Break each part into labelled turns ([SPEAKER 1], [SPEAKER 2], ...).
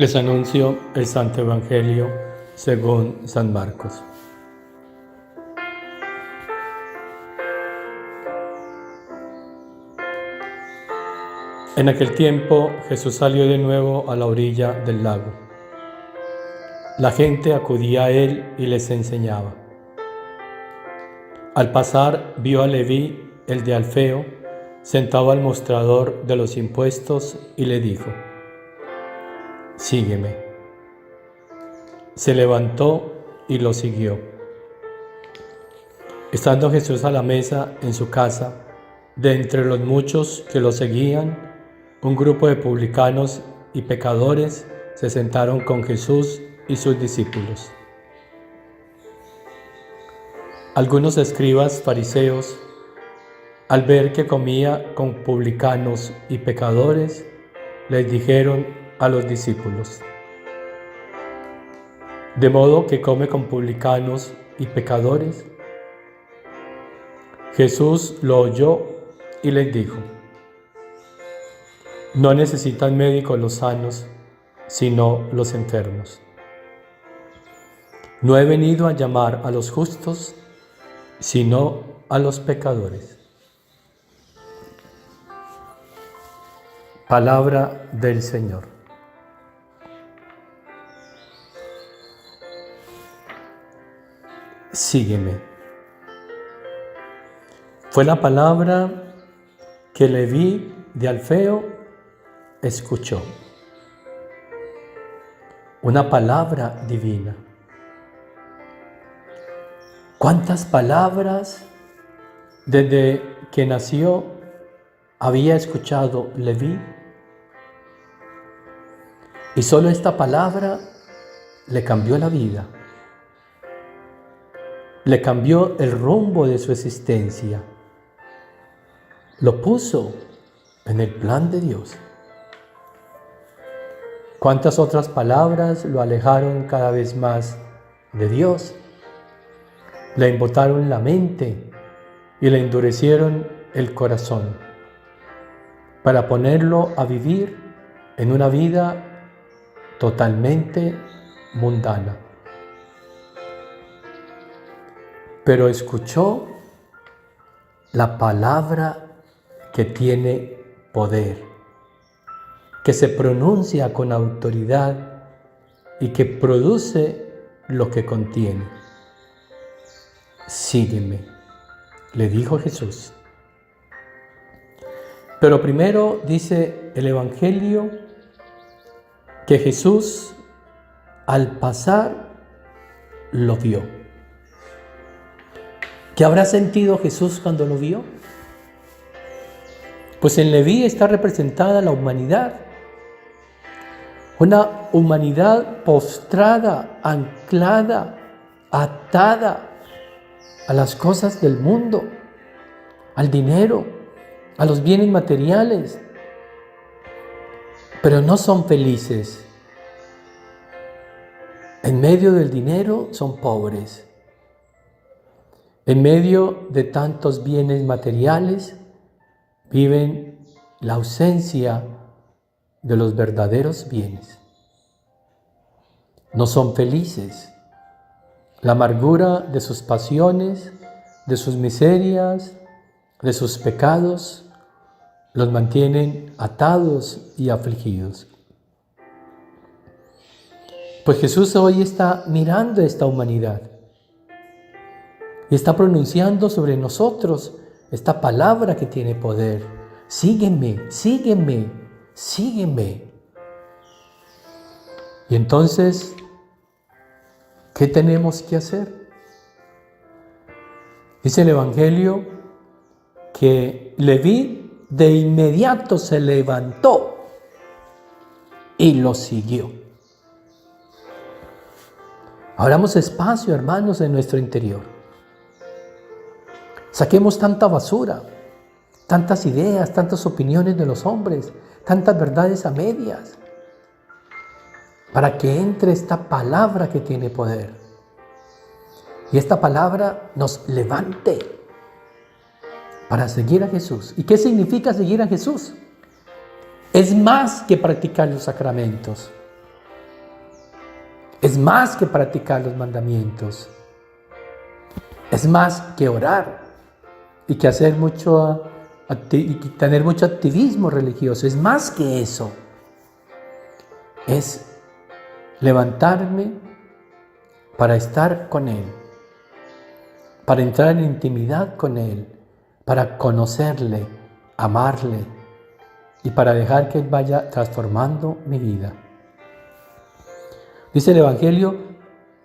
[SPEAKER 1] Les anuncio el Santo Evangelio según San Marcos. En aquel tiempo Jesús salió de nuevo a la orilla del lago. La gente acudía a él y les enseñaba. Al pasar vio a Leví, el de Alfeo, sentado al mostrador de los impuestos y le dijo: «Sígueme». Se levantó y lo siguió. Estando Jesús a la mesa en su casa, de entre los muchos que lo seguían, un grupo de publicanos y pecadores se sentaron con Jesús y sus discípulos. Algunos escribas fariseos, al ver que comía con publicanos y pecadores, les dijeron a los discípulos: ¿de modo que come con publicanos y pecadores? Jesús lo oyó y les dijo: no necesitan médicos los sanos, sino los enfermos. No he venido a llamar a los justos, sino a los pecadores. Palabra del Señor. Sígueme. Fue la palabra que Leví de Alfeo escuchó. Una palabra divina. ¿Cuántas palabras desde que nació había escuchado Leví? Y solo esta palabra le cambió la vida. Le cambió el rumbo de su existencia. Lo puso en el plan de Dios. ¿Cuántas otras palabras lo alejaron cada vez más de Dios? Le embotaron la mente y le endurecieron el corazón para ponerlo a vivir en una vida totalmente mundana. Pero escuchó la palabra que tiene poder, que se pronuncia con autoridad y que produce lo que contiene. Sígueme, le dijo Jesús. Pero primero dice el Evangelio que Jesús al pasar lo vio. ¿Qué habrá sentido Jesús cuando lo vio? Pues en Leví está representada la humanidad. Una humanidad postrada, anclada, atada a las cosas del mundo, al dinero, a los bienes materiales. Pero no son felices. En medio del dinero son pobres. En medio de tantos bienes materiales viven la ausencia de los verdaderos bienes. No son felices. La amargura de sus pasiones, de sus miserias, de sus pecados, los mantienen atados y afligidos. Pues Jesús hoy está mirando esta humanidad y está pronunciando sobre nosotros esta palabra que tiene poder. Sígueme, sígueme, sígueme. Y entonces, ¿qué tenemos que hacer? Dice el Evangelio que Leví de inmediato se levantó y lo siguió. Abramos espacio, hermanos, en nuestro interior. Saquemos tanta basura, tantas ideas, tantas opiniones de los hombres, tantas verdades a medias, para que entre esta palabra que tiene poder. Y esta palabra nos levante para seguir a Jesús. ¿Y qué significa seguir a Jesús? Es más que practicar los sacramentos. Es más que practicar los mandamientos. Es más que orar y que hacer y tener mucho activismo religioso. Es más que eso. Es levantarme para estar con Él, para entrar en intimidad con Él, para conocerle, amarle y para dejar que Él vaya transformando mi vida. Dice el Evangelio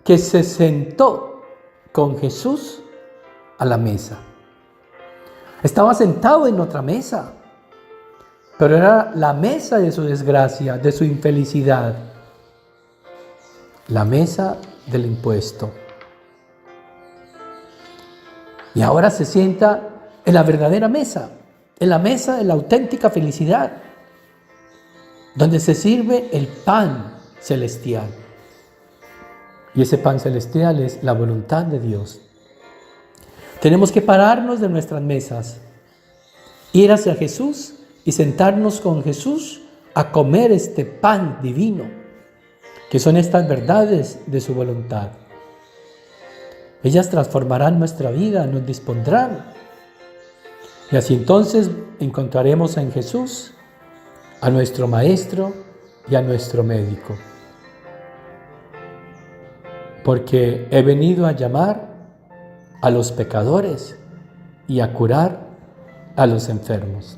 [SPEAKER 1] que se sentó con Jesús a la mesa. Estaba sentado en otra mesa, pero era la mesa de su desgracia, de su infelicidad, la mesa del impuesto. Y ahora se sienta en la verdadera mesa, en la mesa de la auténtica felicidad, donde se sirve el pan celestial. Y ese pan celestial es la voluntad de Dios. Tenemos que pararnos de nuestras mesas, ir hacia Jesús y sentarnos con Jesús a comer este pan divino, que son estas verdades de su voluntad. Ellas transformarán nuestra vida, nos dispondrán. Y así entonces encontraremos en Jesús a nuestro Maestro y a nuestro médico. Porque he venido a llamar a los pecadores y a curar a los enfermos.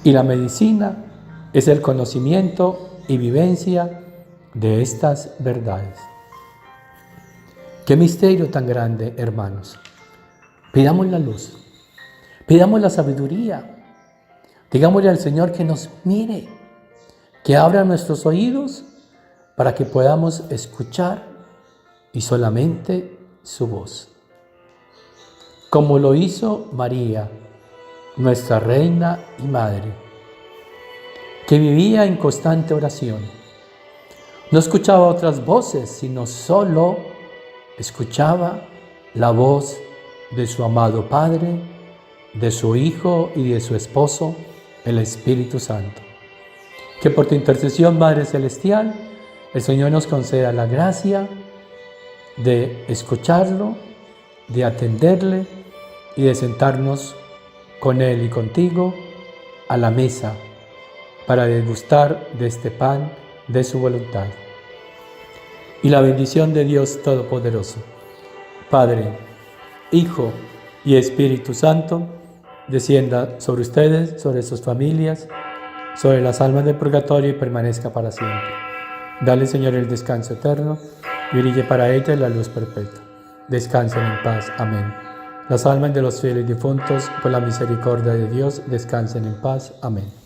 [SPEAKER 1] Y la medicina es el conocimiento y vivencia de estas verdades. Qué misterio tan grande, hermanos. Pidamos la luz, pidamos la sabiduría, digámosle al Señor que nos mire, que abra nuestros oídos para que podamos escuchar y solamente su voz. Como lo hizo María, nuestra Reina y Madre, que vivía en constante oración. No escuchaba otras voces, sino solo escuchaba la voz de su amado Padre, de su Hijo y de su Esposo, el Espíritu Santo. Que por tu intercesión, Madre Celestial, el Señor nos conceda la gracia de escucharlo, de atenderle y de sentarnos con Él y contigo a la mesa para degustar de este pan de su voluntad. Y la bendición de Dios Todopoderoso, Padre, Hijo y Espíritu Santo, descienda sobre ustedes, sobre sus familias, sobre las almas del purgatorio y permanezca para siempre. Dale, Señor, el descanso eterno y brille para ellas la luz perpetua. Descansen en paz. Amén. Las almas de los fieles difuntos, por la misericordia de Dios, descansen en paz. Amén.